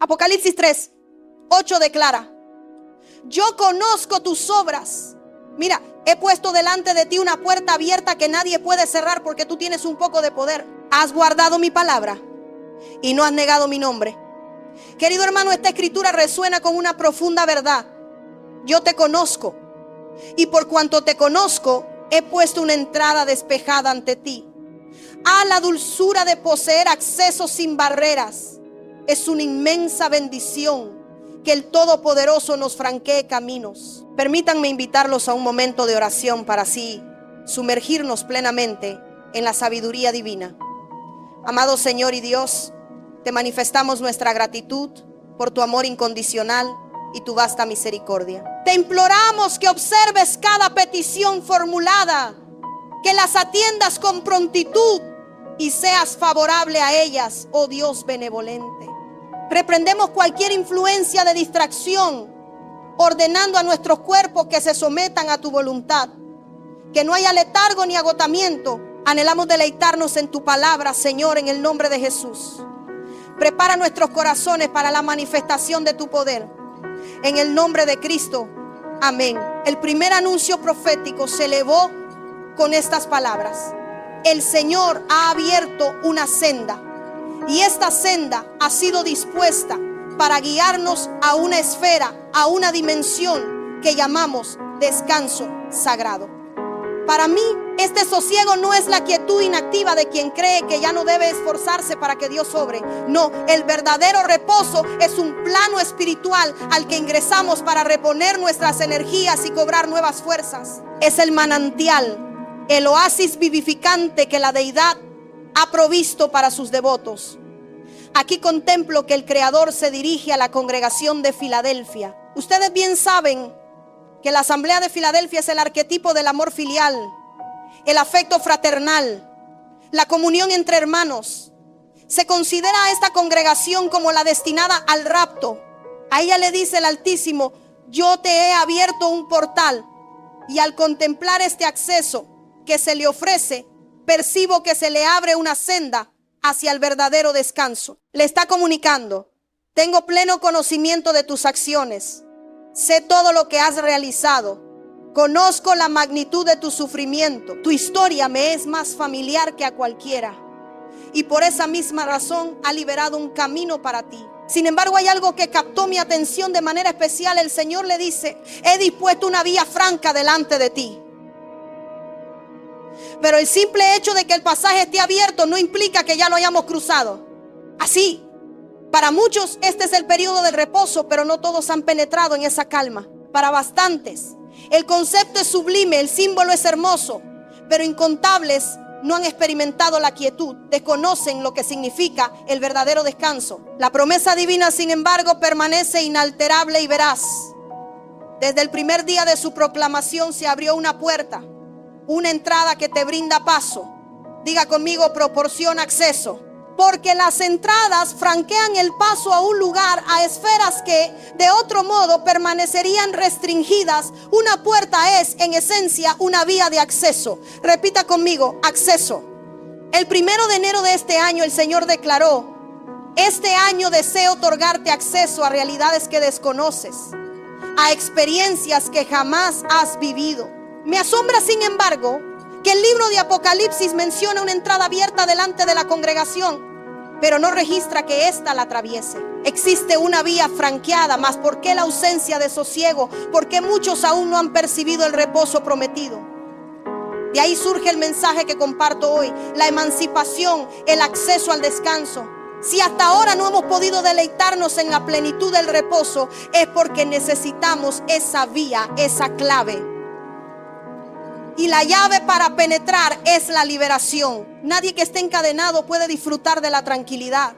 Apocalipsis 3:8 declara: yo conozco tus obras. Mira, he puesto delante de ti una puerta abierta que nadie puede cerrar porque tú tienes un poco de poder. Has guardado mi palabra y no has negado mi nombre. Querido hermano, esta escritura resuena con una profunda verdad. Yo te conozco, y por cuanto te conozco, he puesto una entrada despejada ante ti. La dulzura de poseer acceso sin barreras. Es una inmensa bendición que el Todopoderoso nos franquee caminos. Permítanme invitarlos a un momento de oración para así sumergirnos plenamente en la sabiduría divina. Amado Señor y Dios, te manifestamos nuestra gratitud por tu amor incondicional y tu vasta misericordia. Te imploramos que observes cada petición formulada, que las atiendas con prontitud y seas favorable a ellas, oh Dios benevolente. Reprendemos cualquier influencia de distracción, ordenando a nuestros cuerpos que se sometan a tu voluntad. Que no haya letargo ni agotamiento. Anhelamos deleitarnos en tu palabra, Señor, en el nombre de Jesús. Prepara nuestros corazones para la manifestación de tu poder. En el nombre de Cristo, amén. El primer anuncio profético se elevó con estas palabras: el Señor ha abierto una senda, y esta senda ha sido dispuesta para guiarnos a una esfera, a una dimensión que llamamos descanso sagrado. Para mí, este sosiego no es la quietud inactiva de quien cree que ya no debe esforzarse para que Dios obre. No, el verdadero reposo es un plano espiritual al que ingresamos para reponer nuestras energías y cobrar nuevas fuerzas. Es el manantial, el oasis vivificante que la deidad ha provisto para sus devotos. Aquí contemplo que el Creador se dirige a la congregación de Filadelfia. Ustedes bien saben que la asamblea de Filadelfia es el arquetipo del amor filial, el afecto fraternal, la comunión entre hermanos. Se considera a esta congregación como la destinada al rapto. A ella le dice el Altísimo: yo te he abierto un portal, y al contemplar este acceso que se le ofrece, percibo que se le abre una senda hacia el verdadero descanso. Le está comunicando: tengo pleno conocimiento de tus acciones. Sé todo lo que has realizado. Conozco la magnitud de tu sufrimiento. Tu historia me es más familiar que a cualquiera. Y por esa misma razón ha liberado un camino para ti. Sin embargo, hay algo que captó mi atención de manera especial. El Señor le dice: he dispuesto una vía franca delante de ti. Pero el simple hecho de que el pasaje esté abierto no implica que ya lo hayamos cruzado. Así, para muchos este es el periodo del reposo, pero no todos han penetrado en esa calma. Para bastantes, el concepto es sublime, el símbolo es hermoso, pero incontables no han experimentado la quietud, desconocen lo que significa el verdadero descanso. La promesa divina, sin embargo, permanece inalterable y veraz. Desde el primer día de su proclamación se abrió una puerta, una entrada que te brinda paso. Diga conmigo: proporciona acceso. Porque las entradas franquean el paso a un lugar, a esferas que de otro modo permanecerían restringidas. Una puerta es, en esencia, una vía de acceso. Repita conmigo: acceso. El 1 de enero de este año el Señor declaró: este año deseo otorgarte acceso a realidades que desconoces, a experiencias que jamás has vivido. Me asombra, sin embargo, que el libro de Apocalipsis menciona una entrada abierta delante de la congregación, pero no registra que ésta la atraviese. Existe una vía franqueada, mas ¿por qué la ausencia de sosiego? ¿Por qué muchos aún no han percibido el reposo prometido? De ahí surge el mensaje que comparto hoy: la emancipación, el acceso al descanso. Si hasta ahora no hemos podido deleitarnos en la plenitud del reposo, es porque necesitamos esa vía, esa clave. Y la llave para penetrar es la liberación. Nadie que esté encadenado puede disfrutar de la tranquilidad.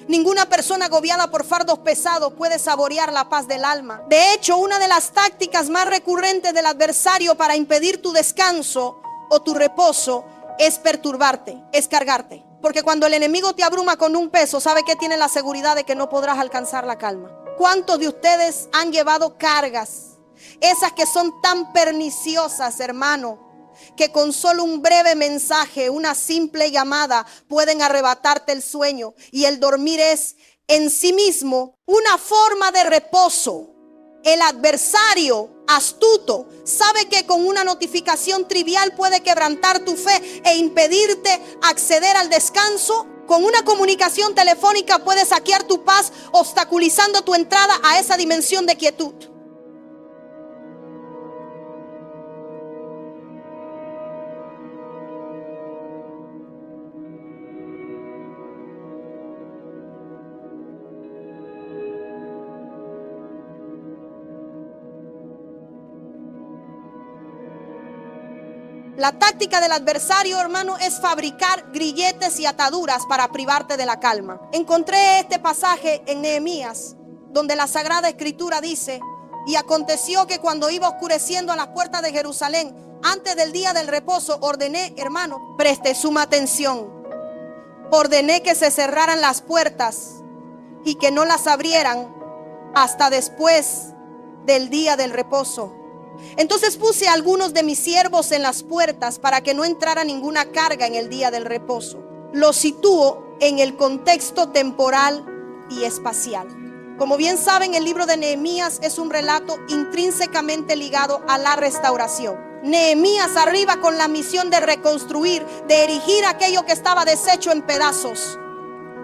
Ninguna persona agobiada por fardos pesados puede saborear la paz del alma. De hecho, una de las tácticas más recurrentes del adversario para impedir tu descanso o tu reposo es perturbarte, es cargarte. Porque cuando el enemigo te abruma con un peso, sabe que tiene la seguridad de que no podrás alcanzar la calma. ¿Cuántos de ustedes han llevado cargas? Esas que son tan perniciosas, hermano, que con solo un breve mensaje, una simple llamada, pueden arrebatarte el sueño. Y el dormir es en sí mismo una forma de reposo. El adversario astuto sabe que con una notificación trivial puede quebrantar tu fe e impedirte acceder al descanso. Con una comunicación telefónica puede saquear tu paz, obstaculizando tu entrada a esa dimensión de quietud. La táctica del adversario, hermano, es fabricar grilletes y ataduras para privarte de la calma. Encontré este pasaje en Nehemías, donde la Sagrada Escritura dice: y aconteció que cuando iba oscureciendo a las puertas de Jerusalén, antes del día del reposo, ordené, hermano, preste suma atención, ordené que se cerraran las puertas y que no las abrieran hasta después del día del reposo. Entonces puse a algunos de mis siervos en las puertas para que no entrara ninguna carga en el día del reposo. Lo sitúo en el contexto temporal y espacial. Como bien saben, el libro de Nehemías es un relato intrínsecamente ligado a la restauración. Nehemías arriba con la misión de reconstruir, de erigir aquello que estaba deshecho en pedazos,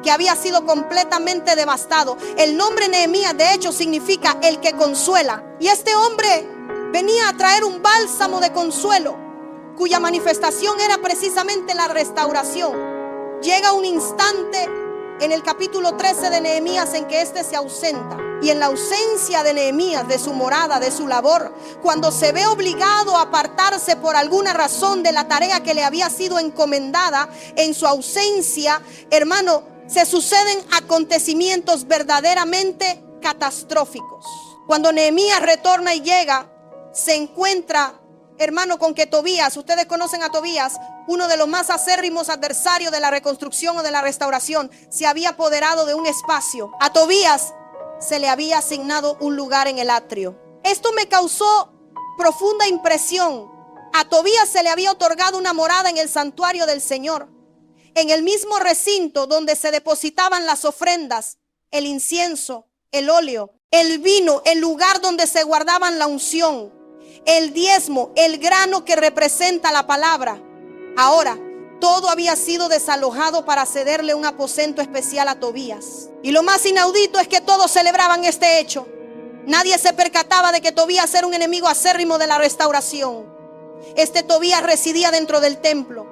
que había sido completamente devastado. El nombre Nehemías, de hecho, significa el que consuela. Y este hombre venía a traer un bálsamo de consuelo, cuya manifestación era precisamente la restauración. Llega un instante en el capítulo 13 de Nehemías en que éste se ausenta. Y en la ausencia de Nehemías, de su morada, de su labor, cuando se ve obligado a apartarse por alguna razón de la tarea que le había sido encomendada, en su ausencia, hermano, se suceden acontecimientos verdaderamente catastróficos. Cuando Nehemías retorna y llega, se encuentra, hermano, con que Tobías, ustedes conocen a Tobías, uno de los más acérrimos adversarios de la reconstrucción o de la restauración, se había apoderado de un espacio. A Tobías se le había asignado un lugar en el atrio. Esto me causó profunda impresión. A Tobías se le había otorgado una morada en el santuario del Señor, en el mismo recinto donde se depositaban las ofrendas, el incienso, el óleo, el vino, el lugar donde se guardaban la unción, el diezmo, el grano que representa la palabra. Ahora, todo había sido desalojado para cederle un aposento especial a Tobías. Y lo más inaudito es que todos celebraban este hecho. Nadie se percataba de que Tobías era un enemigo acérrimo de la restauración. Este Tobías residía dentro del templo,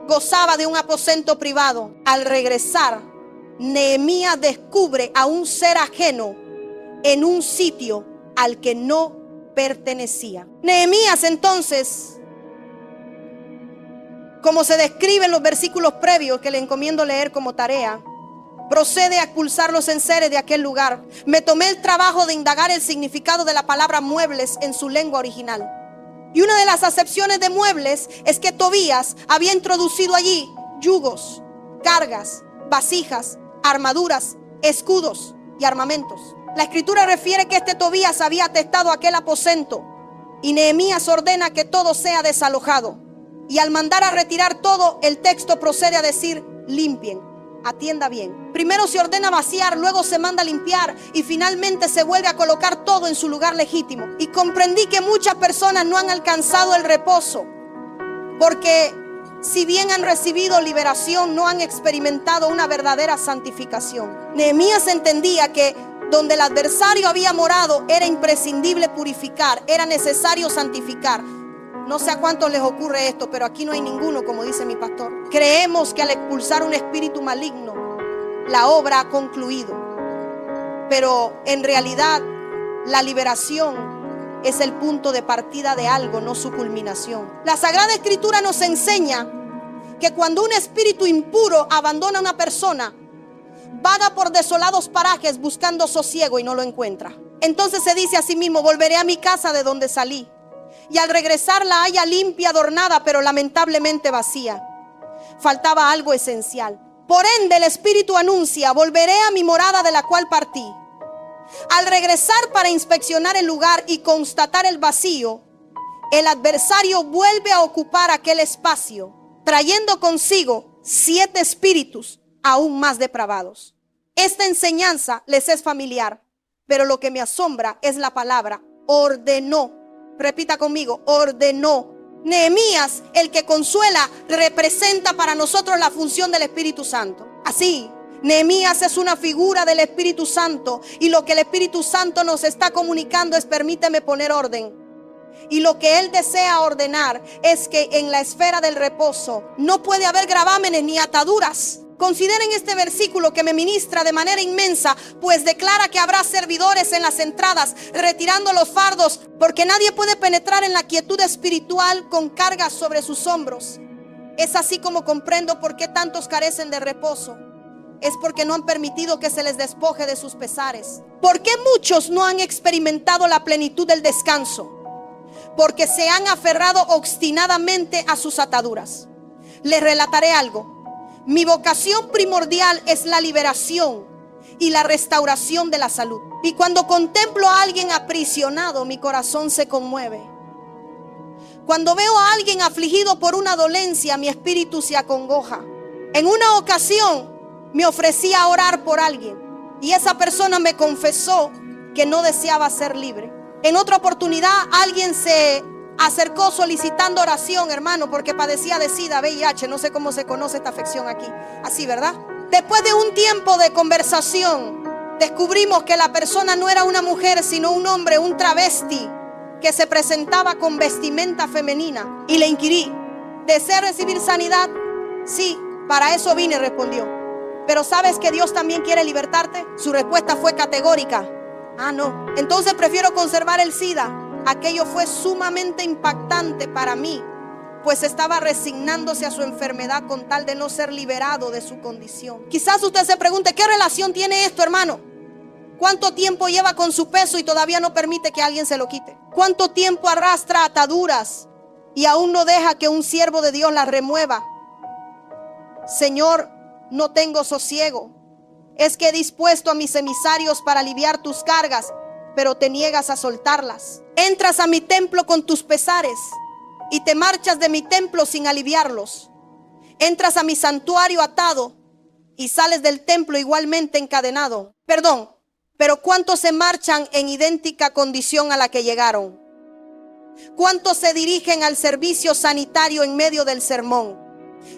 gozaba de un aposento privado. Al regresar, Nehemías descubre a un ser ajeno en un sitio al que no pertenecía. Nehemías, entonces, como se describe en los versículos previos que le encomiendo leer como tarea, procede a expulsar los enseres de aquel lugar. Me tomé el trabajo de indagar el significado de la palabra muebles en su lengua original. Y una de las acepciones de muebles es que Tobías había introducido allí yugos, cargas, vasijas, armaduras, escudos y armamentos. La escritura refiere que este Tobías había atestado aquel aposento, y Nehemías ordena que todo sea desalojado. Y al mandar a retirar todo, el texto procede a decir: limpien, atienda bien. Primero se ordena vaciar, luego se manda a limpiar y finalmente se vuelve a colocar todo en su lugar legítimo. Y comprendí que muchas personas no han alcanzado el reposo, porque si bien han recibido liberación, no han experimentado una verdadera santificación. Nehemías entendía que donde el adversario había morado era imprescindible purificar, era necesario santificar. No sé a cuántos les ocurre esto, pero aquí no hay ninguno, como dice mi pastor. Creemos que al expulsar un espíritu maligno, la obra ha concluido. Pero en realidad, la liberación es el punto de partida de algo, no su culminación. La Sagrada Escritura nos enseña que cuando un espíritu impuro abandona a una persona, vaga por desolados parajes buscando sosiego y no lo encuentra. Entonces se dice a sí mismo: volveré a mi casa de donde salí. Y al regresar la halla limpia, adornada, pero lamentablemente vacía. Faltaba algo esencial. Por ende, el Espíritu anuncia: volveré a mi morada de la cual partí. Al regresar para inspeccionar el lugar y constatar el vacío, el adversario vuelve a ocupar aquel espacio, trayendo consigo 7 espíritus aún más depravados. Esta enseñanza les es familiar, pero lo que me asombra es la palabra ordenó. Repita conmigo, ordenó. Nehemías, el que consuela, representa para nosotros la función del Espíritu Santo. Así, Nehemías es una figura del Espíritu Santo, y lo que el Espíritu Santo nos está comunicando es: permíteme poner orden. Y lo que Él desea ordenar es que en la esfera del reposo no puede haber gravámenes ni ataduras. Consideren este versículo que me ministra de manera inmensa, pues declara que habrá servidores en las entradas retirando los fardos, porque nadie puede penetrar en la quietud espiritual con cargas sobre sus hombros. Es así como comprendo por qué tantos carecen de reposo. Es porque no han permitido que se les despoje de sus pesares. ¿Por qué muchos no han experimentado la plenitud del descanso? Porque se han aferrado obstinadamente a sus ataduras. Les relataré algo. Mi vocación primordial es la liberación y la restauración de la salud. Y cuando contemplo a alguien aprisionado, mi corazón se conmueve. Cuando veo a alguien afligido por una dolencia, mi espíritu se acongoja. En una ocasión me ofrecí a orar por alguien, y esa persona me confesó que no deseaba ser libre. En otra oportunidad alguien se acercó solicitando oración, hermano, porque padecía de SIDA, VIH, no sé cómo se conoce esta afección aquí. Así, ¿verdad? Después de un tiempo de conversación, descubrimos que la persona no era una mujer, sino un hombre, un travesti, que se presentaba con vestimenta femenina. Y le inquirí: ¿desea recibir sanidad? Sí, para eso vine, respondió. Pero ¿sabes que Dios también quiere libertarte? Su respuesta fue categórica: ah, no, entonces prefiero conservar el SIDA. Aquello fue sumamente impactante para mí, pues estaba resignándose a su enfermedad con tal de no ser liberado de su condición. Quizás usted se pregunte: ¿qué relación tiene esto, hermano? ¿Cuánto tiempo lleva con su peso y todavía no permite que alguien se lo quite? ¿Cuánto tiempo arrastra ataduras y aún no deja que un siervo de Dios las remueva? Señor, no tengo sosiego. Es que he dispuesto a mis emisarios para aliviar tus cargas, pero te niegas a soltarlas. Entras a mi templo con tus pesares y te marchas de mi templo sin aliviarlos. Entras a mi santuario atado y sales del templo igualmente encadenado. Perdón, pero ¿cuántos se marchan en idéntica condición a la que llegaron? ¿Cuántos se dirigen al servicio sanitario en medio del sermón?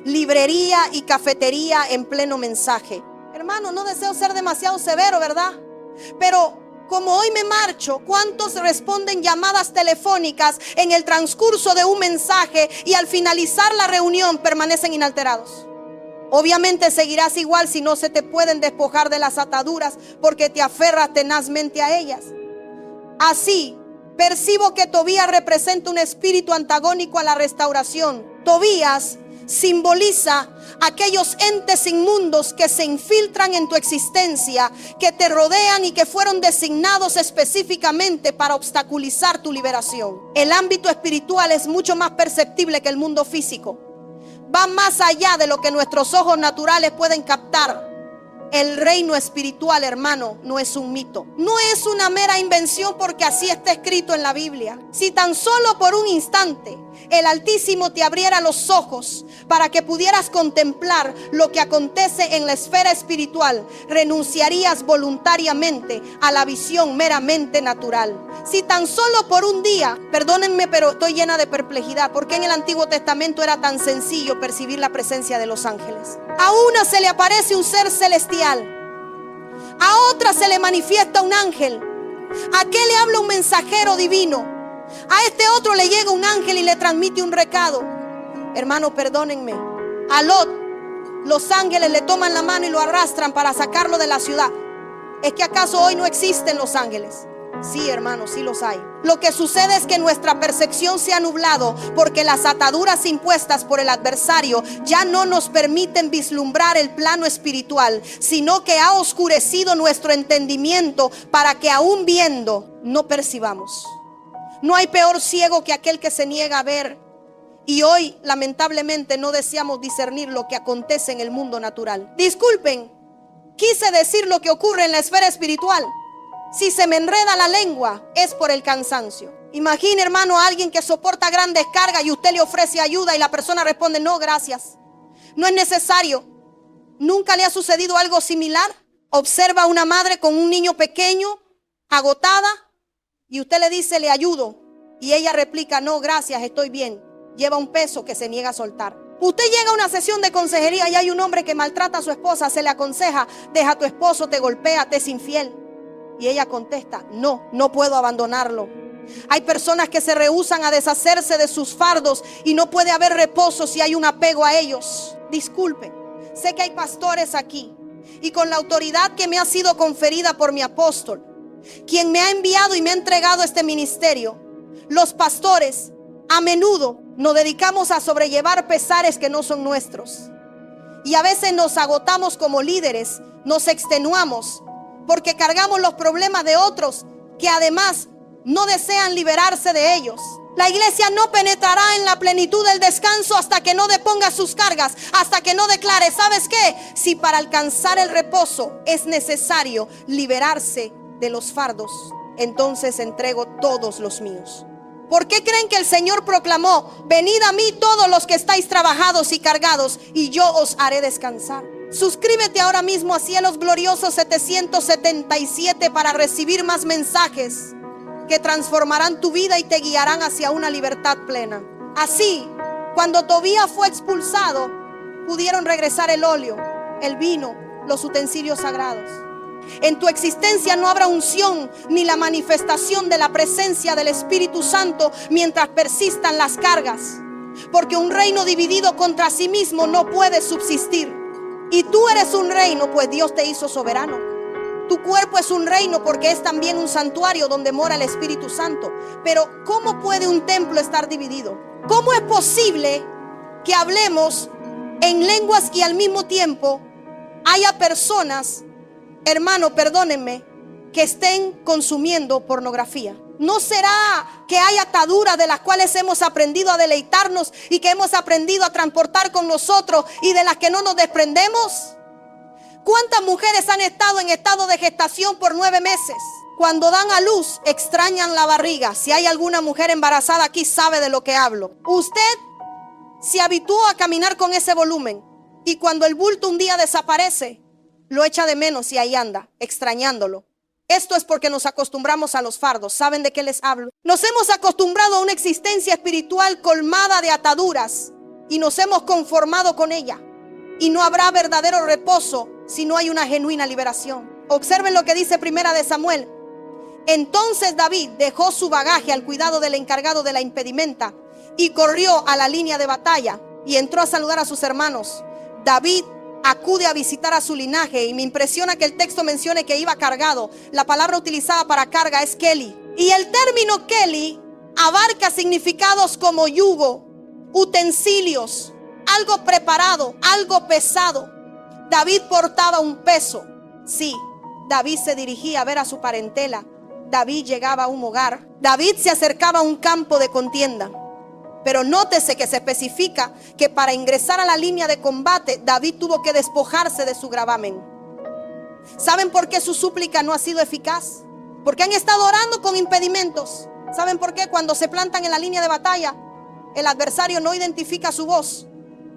Librería y cafetería en pleno mensaje. Hermano, no deseo ser demasiado severo, ¿verdad? Pero como hoy me marcho, ¿cuántos responden llamadas telefónicas en el transcurso de un mensaje y al finalizar la reunión permanecen inalterados? Obviamente seguirás igual si no se te pueden despojar de las ataduras, porque te aferras tenazmente a ellas. Así, percibo que Tobías representa un espíritu antagónico a la restauración. Tobías simboliza aquellos entes inmundos que se infiltran en tu existencia, que te rodean y que fueron designados específicamente para obstaculizar tu liberación. El ámbito espiritual es mucho más perceptible que el mundo físico. Va más allá de lo que nuestros ojos naturales pueden captar. El reino espiritual, hermano, no es un mito. No es una mera invención, porque así está escrito en la Biblia. Si tan solo por un instante el Altísimo te abriera los ojos para que pudieras contemplar lo que acontece en la esfera espiritual, renunciarías voluntariamente a la visión meramente natural. Si tan solo por un día, perdónenme, pero estoy llena de perplejidad, porque en el Antiguo Testamento era tan sencillo percibir la presencia de los ángeles. A una se le aparece un ser celestial, a otra se le manifiesta un ángel, a aquel le habla un mensajero divino, a este otro le llega un ángel y le transmite un recado. Hermano, perdónenme, a Lot los ángeles le toman la mano y lo arrastran para sacarlo de la ciudad. ¿Es que acaso hoy no existen los ángeles? Sí, hermanos, sí los hay. Lo que sucede es que nuestra percepción se ha nublado, porque las ataduras impuestas por el adversario ya no nos permiten vislumbrar el plano espiritual, sino que ha oscurecido nuestro entendimiento para que aún viendo no percibamos. No hay peor ciego que aquel que se niega a ver. Y hoy, lamentablemente, no deseamos discernir lo que acontece en el mundo natural. Disculpen, quise decir lo que ocurre en la esfera espiritual. Si se me enreda la lengua, es por el cansancio. Imagine, hermano, a alguien que soporta grandes cargas y usted le ofrece ayuda y la persona responde: no, gracias, no es necesario. ¿Nunca le ha sucedido algo similar? observa a una madre con un niño pequeño, agotada, y usted le dice, le ayudo. Y ella replica, no, gracias, estoy bien. Lleva un peso que se niega a soltar. Usted llega a una sesión de consejería y hay un hombre que maltrata a su esposa, se le aconseja, deja a tu esposo, te golpea, te es infiel. Y ella contesta, no, no puedo abandonarlo. Hay personas que se rehúsan a deshacerse de sus fardos y no puede haber reposo si hay un apego a ellos. Disculpe, sé que hay pastores aquí y con la autoridad que me ha sido conferida por mi apóstol, quien me ha enviado y me ha entregado este ministerio, los pastores a menudo nos dedicamos a sobrellevar pesares que no son nuestros. Y a veces nos agotamos como líderes, nos extenuamos porque cargamos los problemas de otros que además no desean liberarse de ellos. La iglesia no penetrará en la plenitud del descanso hasta que no deponga sus cargas, hasta que no declare, ¿sabes qué? Si para alcanzar el reposo es necesario liberarse de los fardos, entonces entrego todos los míos. ¿Por qué creen que el Señor proclamó, venid a mí todos los que estáis trabajados y cargados, y yo os haré descansar? Suscríbete ahora mismo a Cielos Gloriosos 777 para recibir más mensajes que transformarán tu vida y te guiarán hacia una libertad plena. Así, cuando Tobías fue expulsado, pudieron regresar el óleo, el vino, los utensilios sagrados. En tu existencia no habrá unción ni la manifestación de la presencia del Espíritu Santo mientras persistan las cargas, porque un reino dividido contra sí mismo no puede subsistir. Y tú eres un reino, pues Dios te hizo soberano. Tu cuerpo es un reino porque es también un santuario donde mora el Espíritu Santo. Pero ¿cómo puede un templo estar dividido? ¿Cómo es posible que hablemos en lenguas y al mismo tiempo haya personas, hermano, perdónenme, que estén consumiendo pornografía? ¿No será que hay ataduras de las cuales hemos aprendido a deleitarnos y que hemos aprendido a transportar con nosotros y de las que no nos desprendemos? ¿Cuántas mujeres han estado en estado de gestación por 9 meses? Cuando dan a luz, extrañan la barriga. Si hay alguna mujer embarazada aquí, sabe de lo que hablo. Usted se habituó a caminar con ese volumen y cuando el bulto un día desaparece, lo echa de menos y ahí anda, extrañándolo. Esto es porque nos acostumbramos a los fardos. ¿Saben de qué les hablo? Nos hemos acostumbrado a una existencia espiritual colmada de ataduras y nos hemos conformado con ella. Y no habrá verdadero reposo si no hay una genuina liberación. Observen lo que dice Primera de Samuel. Entonces David dejó su bagaje al cuidado del encargado de la impedimenta y corrió a la línea de batalla y entró a saludar a sus hermanos. David acude a visitar a su linaje y me impresiona que el texto mencione que iba cargado. La palabra utilizada para carga es keli. Y el término keli abarca significados como yugo, utensilios, algo preparado, algo pesado. David portaba un peso. Sí, David se dirigía a ver a su parentela. David llegaba a un hogar. David se acercaba a un campo de contienda. Pero nótese que se especifica que para ingresar a la línea de combate, David tuvo que despojarse de su gravamen. ¿Saben por qué su súplica no ha sido eficaz? Porque han estado orando con impedimentos. ¿Saben por qué? Cuando se plantan en la línea de batalla, el adversario no identifica su voz,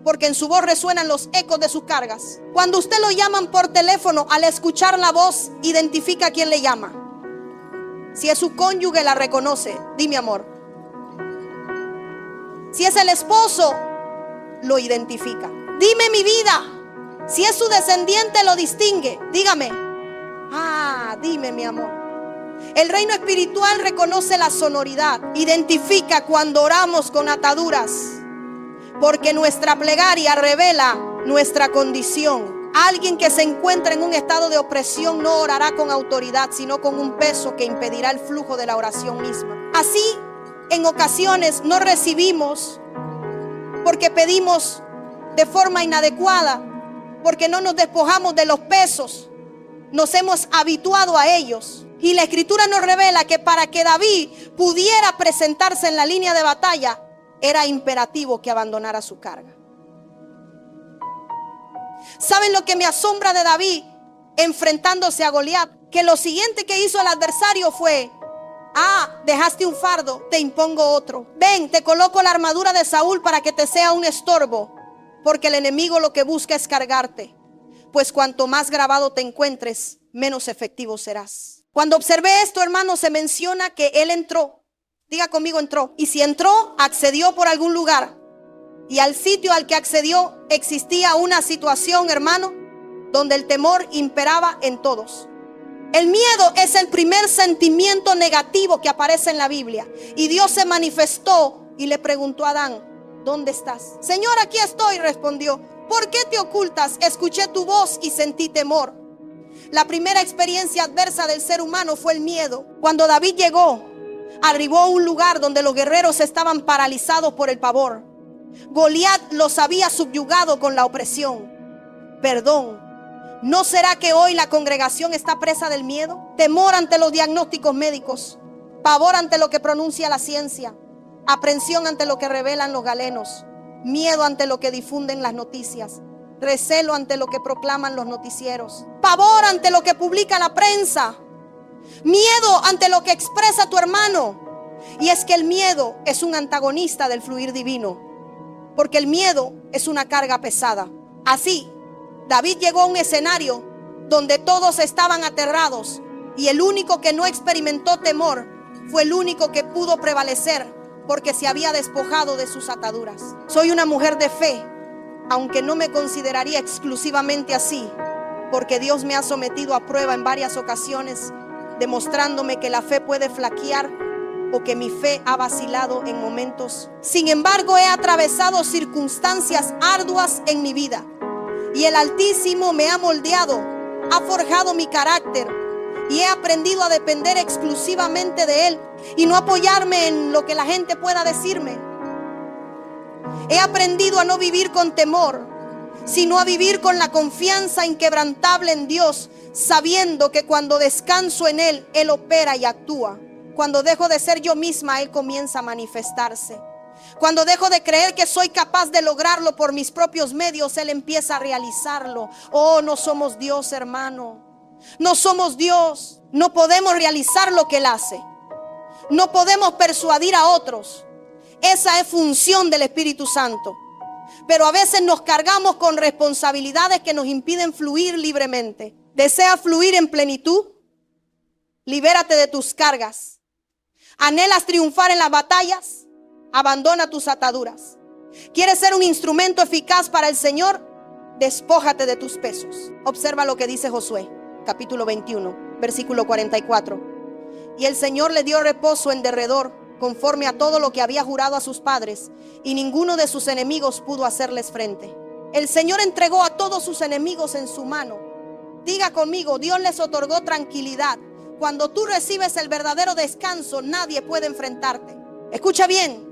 porque en su voz resuenan los ecos de sus cargas. Cuando usted lo llaman por teléfono, al escuchar la voz, identifica a quién le llama. Si es su cónyuge, la reconoce. Dime, amor. Si es el esposo, lo identifica. Dime, mi vida. Si es su descendiente, lo distingue. Dígame. Dime, mi amor. El reino espiritual reconoce la sonoridad. Identifica cuando oramos con ataduras, porque nuestra plegaria revela nuestra condición. Alguien que se encuentra en un estado de opresión no orará con autoridad, sino con un peso que impedirá el flujo de la oración misma. Así, en ocasiones no recibimos porque pedimos de forma inadecuada, porque no nos despojamos de los pesos, nos hemos habituado a ellos. Y la escritura nos revela que para que David pudiera presentarse en la línea de batalla, era imperativo que abandonara su carga. ¿Saben lo que me asombra de David enfrentándose a Goliat? Que lo siguiente que hizo el adversario fue: dejaste un fardo, te impongo otro. Ven, te coloco la armadura de Saúl para que te sea un estorbo, porque el enemigo lo que busca es cargarte. pues cuanto más grabado te encuentres, menos efectivo serás. Cuando observé esto, hermano, se menciona que él entró. Diga conmigo, entró. Y si entró, accedió por algún lugar. Y al sitio al que accedió existía una situación, hermano, donde el temor imperaba en todos. El miedo es el primer sentimiento negativo que aparece en la Biblia. Y Dios se manifestó y le preguntó a Adán: ¿dónde estás? Señor, aquí estoy, respondió. ¿Por qué te ocultas? Escuché tu voz y sentí temor. La primera experiencia adversa del ser humano fue el miedo. Cuando David llegó, arribó a un lugar donde los guerreros estaban paralizados por el pavor. Goliat los había subyugado con la opresión. Perdón, ¿no será que hoy la congregación está presa del miedo? Temor ante los diagnósticos médicos, pavor ante lo que pronuncia la ciencia, aprensión ante lo que revelan los galenos, miedo ante lo que difunden las noticias, recelo ante lo que proclaman los noticieros, pavor ante lo que publica la prensa, miedo ante lo que expresa tu hermano. Y es que el miedo es un antagonista del fluir divino, porque el miedo es una carga pesada. Así, David llegó a un escenario donde todos estaban aterrados, y el único que no experimentó temor fue el único que pudo prevalecer, porque se había despojado de sus ataduras. Soy una mujer de fe, aunque no me consideraría exclusivamente así, porque Dios me ha sometido a prueba en varias ocasiones, demostrándome que la fe puede flaquear o que mi fe ha vacilado en momentos. Sin embargo, he atravesado circunstancias arduas en mi vida, y el Altísimo me ha moldeado, ha forjado mi carácter, y he aprendido a depender exclusivamente de Él y no apoyarme en lo que la gente pueda decirme. He aprendido a no vivir con temor, sino a vivir con la confianza inquebrantable en Dios, sabiendo que cuando descanso en Él, Él opera y actúa. Cuando dejo de ser yo misma, Él comienza a manifestarse. Cuando dejo de creer que soy capaz de lograrlo por mis propios medios, Él empieza a realizarlo. Oh, no somos Dios, hermano. No somos Dios. No podemos realizar lo que Él hace. No podemos persuadir a otros. Esa es función del Espíritu Santo. Pero a veces nos cargamos con responsabilidades que nos impiden fluir libremente. ¿Deseas fluir en plenitud? Libérate de tus cargas. ¿Anhelas triunfar en las batallas? Abandona tus ataduras. ¿Quieres ser un instrumento eficaz para el Señor? Despójate de tus pesos. Observa lo que dice Josué, capítulo 21, versículo 44. Y el Señor le dio reposo en derredor, conforme a todo lo que había jurado a sus padres, y ninguno de sus enemigos pudo hacerles frente. El Señor entregó a todos sus enemigos en su mano. Diga conmigo, Dios les otorgó tranquilidad. Cuando tú recibes el verdadero descanso, nadie puede enfrentarte. Escucha bien,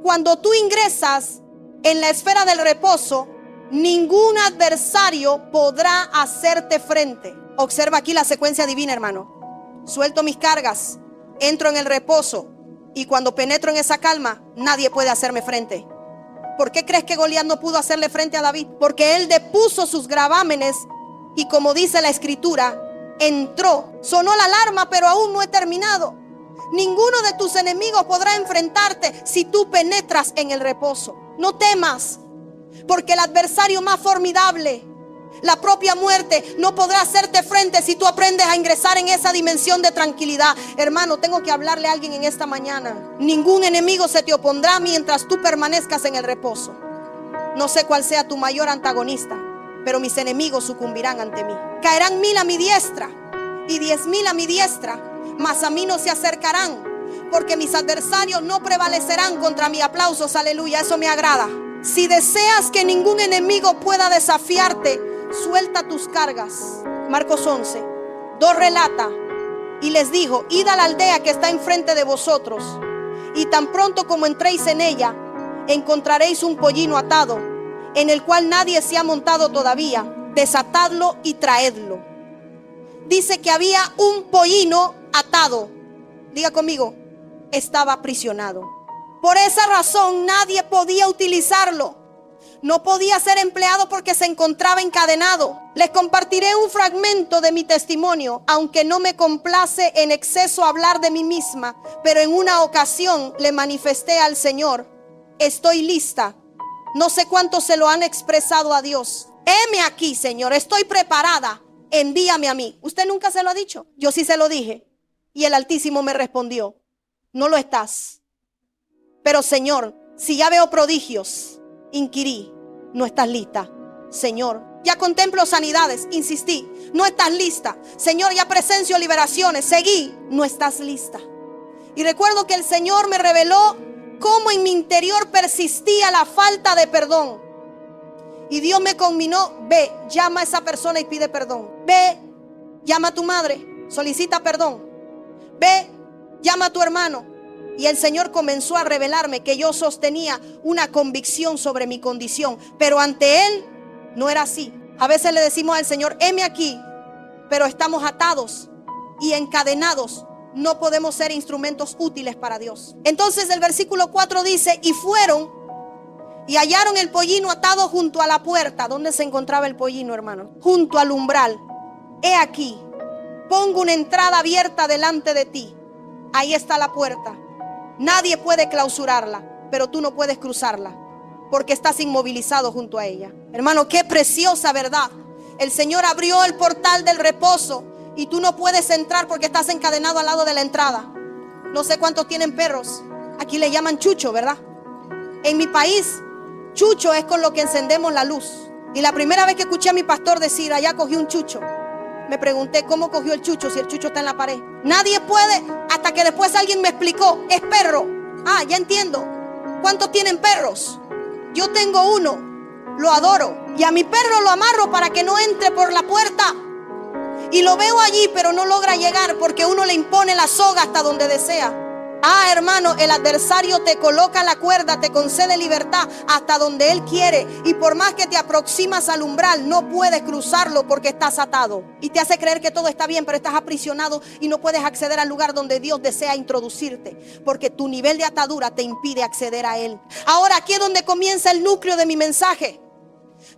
cuando tú ingresas en la esfera del reposo, ningún adversario podrá hacerte frente. Observa aquí la secuencia divina, hermano. Suelto mis cargas, entro en el reposo, y cuando penetro en esa calma, nadie puede hacerme frente. ¿Por qué crees que Goliat no pudo hacerle frente a David? Porque él depuso sus gravámenes y, como dice la escritura, entró. Sonó la alarma, pero aún no he terminado. Ninguno de tus enemigos podrá enfrentarte si tú penetras en el reposo. No temas, porque el adversario más formidable, la propia muerte, no podrá hacerte frente si tú aprendes a ingresar en esa dimensión de tranquilidad. Hermano, tengo que hablarle a alguien en esta mañana. Ningún enemigo se te opondrá mientras tú permanezcas en el reposo. No sé cuál sea tu mayor antagonista, pero mis enemigos sucumbirán ante mí. Caerán 1000 a mi diestra y 10,000 a mi diestra, mas a mí no se acercarán, porque mis adversarios no prevalecerán contra mi. Aplausos, aleluya, eso me agrada. Si deseas que ningún enemigo pueda desafiarte, suelta tus cargas. Marcos 11, 2 relata: y les dijo, id a la aldea que está enfrente de vosotros, y tan pronto como entréis en ella, encontraréis un pollino atado, en el cual nadie se ha montado todavía. Desatadlo y traedlo. Dice que había un pollino atado. Diga conmigo, estaba aprisionado. Por esa razón nadie podía utilizarlo. No podía ser empleado porque se encontraba encadenado. Les compartiré un fragmento de mi testimonio, aunque no me complace en exceso hablar de mí misma, pero en una ocasión le manifesté al Señor: estoy lista. No sé cuántos se lo han expresado a Dios, Heme aquí, Señor, estoy preparada, envíame a mí. ¿Usted nunca se lo ha dicho? Yo sí se lo dije. Y el Altísimo me respondió, no lo estás. Pero Señor, si ya veo prodigios, inquirí, no estás lista. Señor, ya contemplo sanidades, insistí, no estás lista. Señor, ya presencio liberaciones, seguí, no estás lista. Y recuerdo que el Señor me reveló cómo en mi interior persistía la falta de perdón. Y Dios me conminó, ve, llama a esa persona y pide perdón. Ve, llama a tu madre, solicita perdón. Ve, llama a tu hermano. Y el Señor comenzó a revelarme que yo sostenía una convicción sobre mi condición, pero ante Él no era así. A veces le decimos al Señor, heme aquí, pero estamos atados y encadenados. No podemos ser instrumentos útiles para Dios. Entonces el versículo 4 dice, y fueron y hallaron el pollino atado junto a la puerta. ¿Dónde se encontraba el pollino, hermano? Junto al umbral. He aquí, pongo una entrada abierta delante de ti. Ahí está la puerta. Nadie puede clausurarla, pero tú no puedes cruzarla, porque estás inmovilizado junto a ella. Hermano, qué preciosa verdad. El Señor abrió el portal del reposo y tú no puedes entrar porque estás encadenado al lado de la entrada. No sé cuántos tienen perros. Aquí le llaman chucho, ¿verdad? En mi país, chucho es con lo que encendemos la luz. Y la primera vez que escuché a mi pastor decir, allá cogí un chucho, me pregunté cómo cogió el chucho si el chucho está en la pared. Nadie puede, hasta que después alguien me explicó, es perro. Ah, ya entiendo. ¿Cuántos tienen perros? Yo tengo uno, lo adoro. Y a mi perro lo amarro para que no entre por la puerta. Y lo veo allí, pero no logra llegar porque uno le impone la soga hasta donde desea. Ah, hermano, el adversario te coloca la cuerda, te concede libertad hasta donde él quiere. Y por más que te aproximas al umbral, no puedes cruzarlo porque estás atado. Y te hace creer que todo está bien, pero estás aprisionado y no puedes acceder al lugar donde Dios desea introducirte, porque tu nivel de atadura te impide acceder a él. Ahora aquí es donde comienza el núcleo de mi mensaje.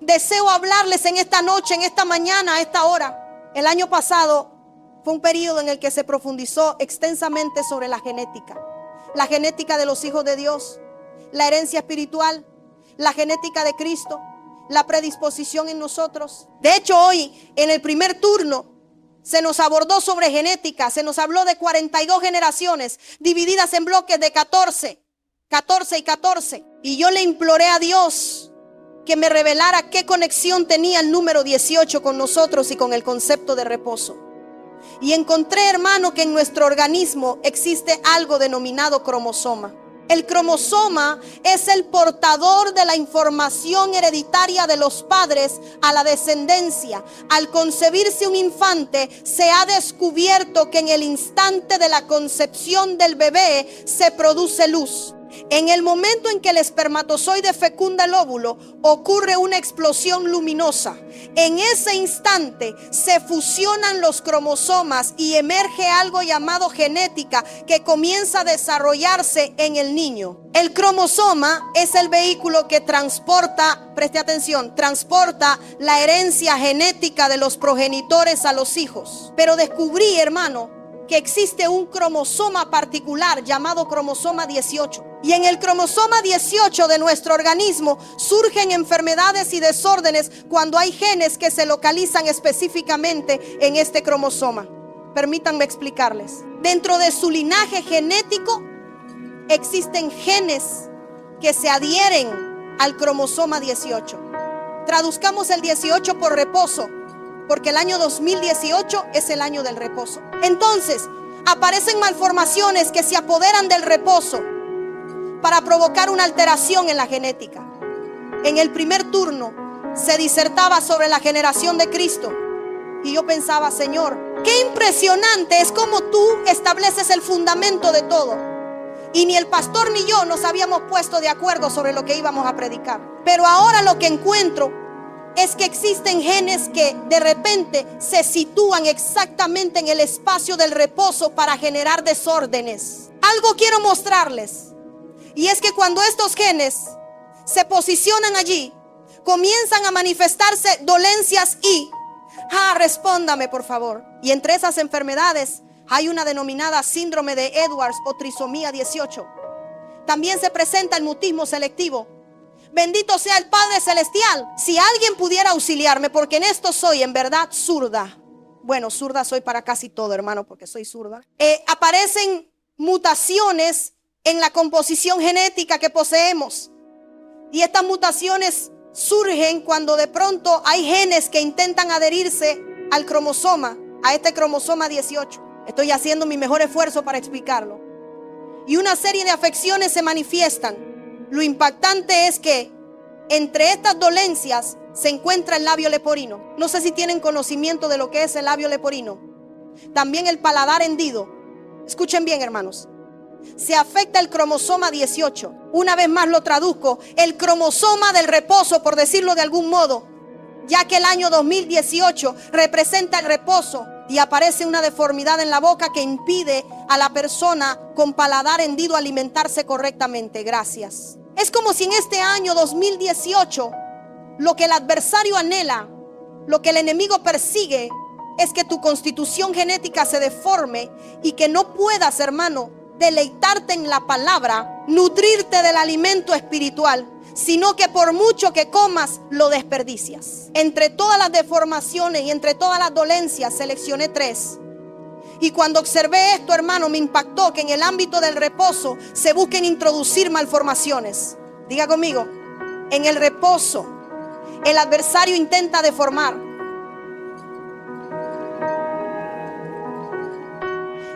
Deseo hablarles en esta noche, en esta mañana, a esta hora. El año pasado fue un periodo en el que se profundizó extensamente sobre la genética de los hijos de Dios, la herencia espiritual, la genética de Cristo, la predisposición en nosotros. De hecho, hoy en el primer turno se nos abordó sobre genética, se nos habló de 42 generaciones divididas en bloques de 14 y 14. Y yo le imploré a Dios que me revelara qué conexión tenía el número 18 con nosotros y con el concepto de reposo. Y encontré, hermano, que en nuestro organismo existe algo denominado cromosoma. El cromosoma es el portador de la información hereditaria de los padres a la descendencia. Al concebirse un infante, se ha descubierto que en el instante de la concepción del bebé se produce luz. En el momento en que el espermatozoide fecunda el óvulo, ocurre una explosión luminosa. En ese instante se fusionan los cromosomas y emerge algo llamado genética que comienza a desarrollarse en el niño. El cromosoma es el vehículo que transporta, preste atención, transporta la herencia genética de los progenitores a los hijos. Pero descubrí, hermano, que existe un cromosoma particular llamado cromosoma 18. Y en el cromosoma 18 de nuestro organismo surgen enfermedades y desórdenes cuando hay genes que se localizan específicamente en este cromosoma. Permítanme explicarles. Dentro de su linaje genético existen genes que se adhieren al cromosoma 18. Traduzcamos el 18 por reposo, porque el año 2018 es el año del reposo. Entonces, aparecen malformaciones que se apoderan del reposo para provocar una alteración en la genética. En el primer turno se disertaba sobre la generación de Cristo. Y yo pensaba, Señor, qué impresionante es como tú estableces el fundamento de todo. Y ni el pastor ni yo nos habíamos puesto de acuerdo sobre lo que íbamos a predicar. Pero ahora lo que encuentro es que existen genes que de repente se sitúan exactamente en el espacio del reposo para generar desórdenes. Algo quiero mostrarles, y es que cuando estos genes se posicionan allí, comienzan a manifestarse dolencias y respóndame por favor. Y entre esas enfermedades hay una denominada síndrome de Edwards o trisomía 18. También se presenta el mutismo selectivo. Bendito sea el Padre Celestial. Si alguien pudiera auxiliarme, porque en esto soy en verdad zurda. Bueno, zurda soy para casi todo, hermano, porque soy zurda. Aparecen mutaciones en la composición genética que poseemos. Y estas mutaciones surgen cuando de pronto hay genes que intentan adherirse al cromosoma, a este cromosoma 18. Estoy haciendo mi mejor esfuerzo para explicarlo. Y una serie de afecciones se manifiestan. Lo impactante es que entre estas dolencias se encuentra el labio leporino. No sé si tienen conocimiento de lo que es el labio leporino. También el paladar hendido. Escuchen bien, hermanos. Se afecta el cromosoma 18. Una vez más lo traduzco. El cromosoma del reposo, por decirlo de algún modo. Ya que el año 2018 representa el reposo. Y aparece una deformidad en la boca que impide a la persona con paladar hendido alimentarse correctamente. Gracias. Es como si en este año 2018 lo que el adversario anhela, lo que el enemigo persigue, es que tu constitución genética se deforme y que no puedas, hermano, deleitarte en la palabra, nutrirte del alimento espiritual, sino que por mucho que comas, lo desperdicias. Entre todas las deformaciones y entre todas las dolencias, seleccioné 3. Y cuando observé esto, hermano, me impactó que en el ámbito del reposo se busquen introducir malformaciones. Diga conmigo, en el reposo el adversario intenta deformar.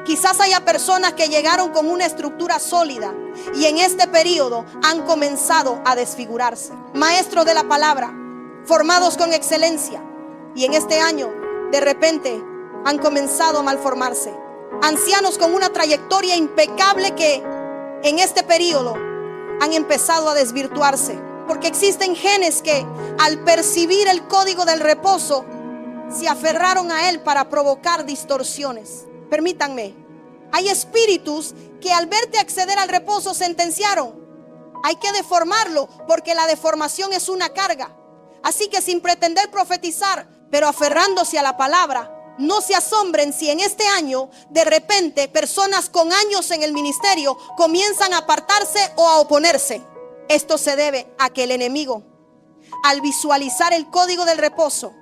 Quizás haya personas que llegaron con una estructura sólida y en este periodo han comenzado a desfigurarse. Maestros de la palabra, formados con excelencia, y en este año de repente han comenzado a malformarse. Ancianos con una trayectoria impecable que en este periodo han empezado a desvirtuarse. Porque existen genes que al percibir el código del reposo se aferraron a él para provocar distorsiones. Permítanme, hay espíritus que al verte acceder al reposo sentenciaron: hay que deformarlo porque la deformación es una carga. Así que sin pretender profetizar, pero aferrándose a la palabra, no se asombren si en este año de repente personas con años en el ministerio comienzan a apartarse o a oponerse. Esto se debe a que el enemigo, al visualizar el código del reposo,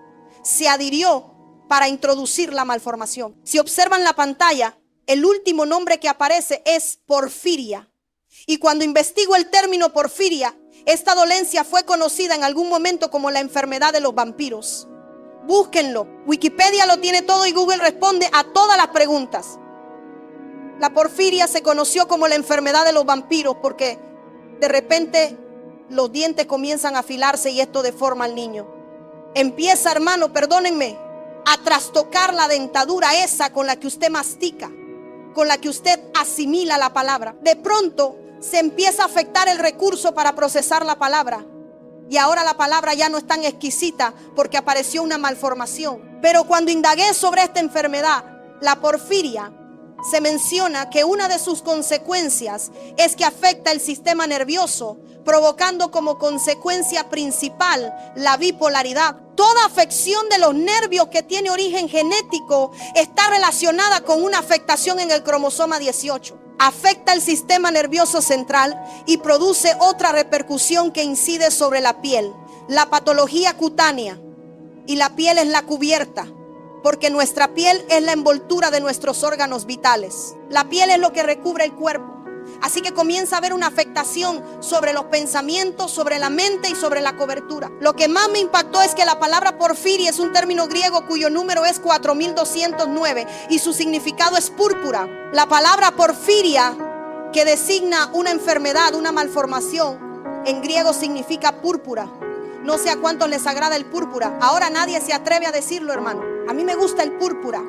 se adhirió para introducir la malformación. Si observan la pantalla, el último nombre que aparece es porfiria. Y cuando investigo el término porfiria, esta dolencia fue conocida en algún momento como la enfermedad de los vampiros. Búsquenlo. Wikipedia lo tiene todo y Google responde a todas las preguntas. La porfiria se conoció como la enfermedad de los vampiros porque de repente los dientes comienzan a afilarse y esto deforma al niño. Empieza, hermano, perdónenme, a trastocar la dentadura esa con la que usted mastica, con la que usted asimila la palabra. De pronto se empieza a afectar el recurso para procesar la palabra. Y ahora la palabra ya no es tan exquisita porque apareció una malformación. Pero cuando indagué sobre esta enfermedad, la porfiria, se menciona que una de sus consecuencias es que afecta el sistema nervioso, provocando como consecuencia principal la bipolaridad. Toda afección de los nervios que tiene origen genético está relacionada con una afectación en el cromosoma 18. Afecta el sistema nervioso central y produce otra repercusión que incide sobre la piel, la patología cutánea. Y la piel es la cubierta, porque nuestra piel es la envoltura de nuestros órganos vitales. La piel es lo que recubre el cuerpo. Así que comienza a haber una afectación sobre los pensamientos, sobre la mente y sobre la cobertura. Lo que más me impactó es que la palabra porfiria es un término griego cuyo número es 4209 y su significado es púrpura. La palabra porfiria, que designa una enfermedad, una malformación, en griego significa púrpura. No sé a cuántos les agrada el púrpura. Ahora nadie se atreve a decirlo, hermano. A mí me gusta el púrpura.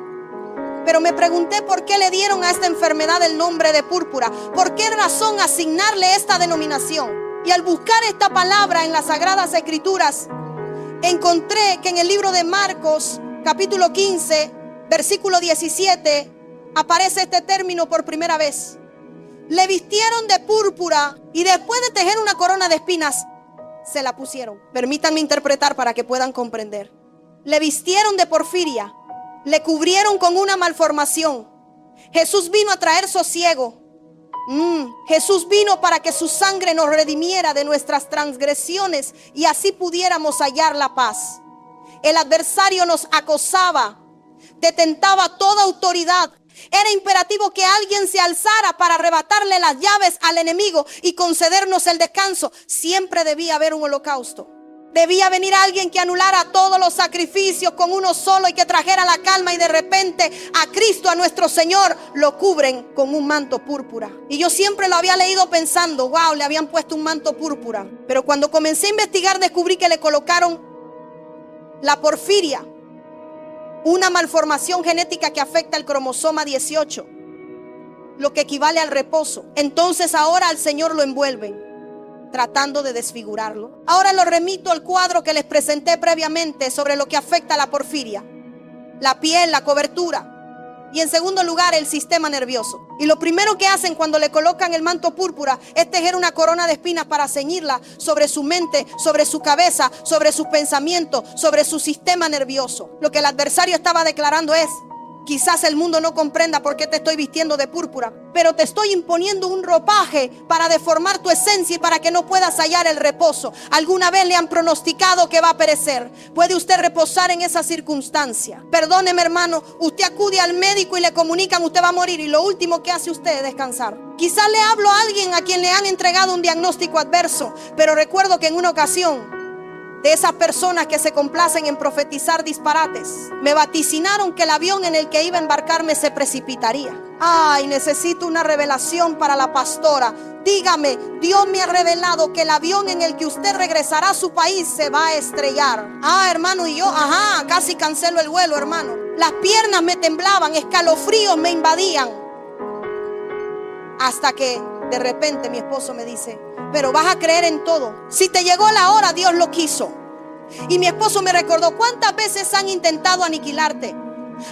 Pero me pregunté por qué le dieron a esta enfermedad el nombre de púrpura. ¿Por qué razón asignarle esta denominación? Y al buscar esta palabra en las Sagradas Escrituras, encontré que en el libro de Marcos, capítulo 15, versículo 17, aparece este término por primera vez. Le vistieron de púrpura y después de tejer una corona de espinas, se la pusieron. Permítanme interpretar para que puedan comprender. Le vistieron de porfiria, le cubrieron con una malformación. Jesús vino a traer sosiego, Jesús vino para que su sangre nos redimiera de nuestras transgresiones y así pudiéramos hallar la paz. El adversario nos acosaba, detentaba toda autoridad. Era imperativo que alguien se alzara para arrebatarle las llaves al enemigo y concedernos el descanso. Siempre debía haber un holocausto. Debía venir alguien que anulara todos los sacrificios con uno solo y que trajera la calma, y de repente a Cristo, a nuestro Señor, lo cubren con un manto púrpura. Y yo siempre lo había leído pensando, wow, le habían puesto un manto púrpura. Pero cuando comencé a investigar descubrí que le colocaron la porfiria, una malformación genética que afecta el cromosoma 18, lo que equivale al reposo. Entonces ahora al Señor lo envuelven, tratando de desfigurarlo. Ahora lo remito al cuadro que les presenté previamente sobre lo que afecta a la porfiria: la piel, la cobertura, y en segundo lugar el sistema nervioso. Y lo primero que hacen cuando le colocan el manto púrpura es tejer una corona de espinas para ceñirla sobre su mente, sobre su cabeza, sobre sus pensamientos, sobre su sistema nervioso. Lo que el adversario estaba declarando es: quizás el mundo no comprenda por qué te estoy vistiendo de púrpura, pero te estoy imponiendo un ropaje para deformar tu esencia y para que no puedas hallar el reposo. Alguna vez le han pronosticado que va a perecer. ¿Puede usted reposar en esa circunstancia? Perdóneme, hermano, usted acude al médico y le comunican usted va a morir, y lo último que hace usted es descansar. Quizás le hablo a alguien a quien le han entregado un diagnóstico adverso, pero recuerdo que en una ocasión, de esas personas que se complacen en profetizar disparates, me vaticinaron que el avión en el que iba a embarcarme se precipitaría. Ay, necesito una revelación para la pastora. Dígame, Dios me ha revelado que el avión en el que usted regresará a su país se va a estrellar. Hermano, y yo, casi cancelo el vuelo, hermano. Las piernas me temblaban, escalofríos me invadían. Hasta que de repente mi esposo me dice: pero vas a creer en todo. Si te llegó la hora, Dios lo quiso. Y mi esposo me recordó: ¿cuántas veces han intentado aniquilarte?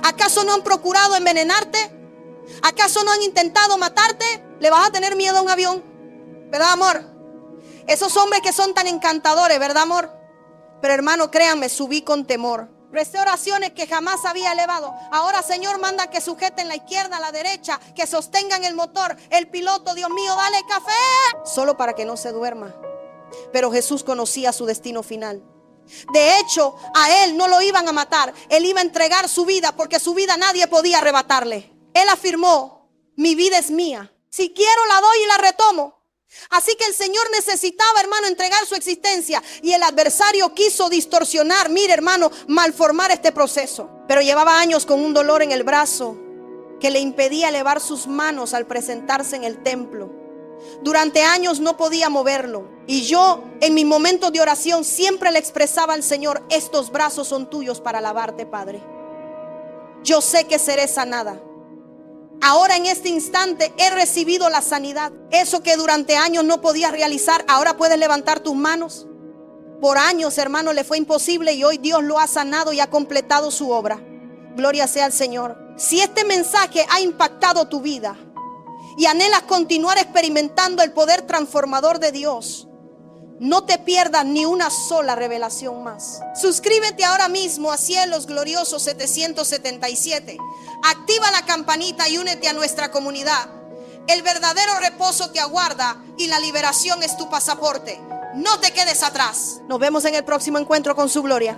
¿Acaso no han procurado envenenarte? ¿Acaso no han intentado matarte? ¿Le vas a tener miedo a un avión? ¿Verdad, amor? Esos hombres que son tan encantadores, ¿verdad, amor? Pero hermano, créanme, subí con temor. Presté oraciones que jamás había elevado. Ahora, Señor, manda que sujeten la izquierda, la derecha, que sostengan el motor, el piloto. Dios mío, dale café. Solo para que no se duerma. Pero Jesús conocía su destino final. De hecho, a él no lo iban a matar. Él iba a entregar su vida, porque su vida nadie podía arrebatarle. Él afirmó: mi vida es mía. Si quiero la doy y la retomo. Así que el Señor necesitaba, hermano, entregar su existencia, y el adversario quiso distorsionar, mire, hermano, malformar este proceso. Pero llevaba años con un dolor en el brazo que le impedía elevar sus manos al presentarse en el templo. Durante años no podía moverlo, y yo en mis momentos de oración siempre le expresaba al Señor: estos brazos son tuyos para alabarte, Padre. Yo sé que seré sanada. Ahora en este instante he recibido la sanidad. Eso que durante años no podías realizar, ahora puedes levantar tus manos. Por años, hermano, le fue imposible, y hoy Dios lo ha sanado y ha completado su obra. Gloria sea al Señor. Si este mensaje ha impactado tu vida y anhelas continuar experimentando el poder transformador de Dios, no te pierdas ni una sola revelación más. Suscríbete ahora mismo a Cielos Gloriosos 777. Activa la campanita y únete a nuestra comunidad. El verdadero reposo te aguarda y la liberación es tu pasaporte. No te quedes atrás. Nos vemos en el próximo encuentro con su gloria.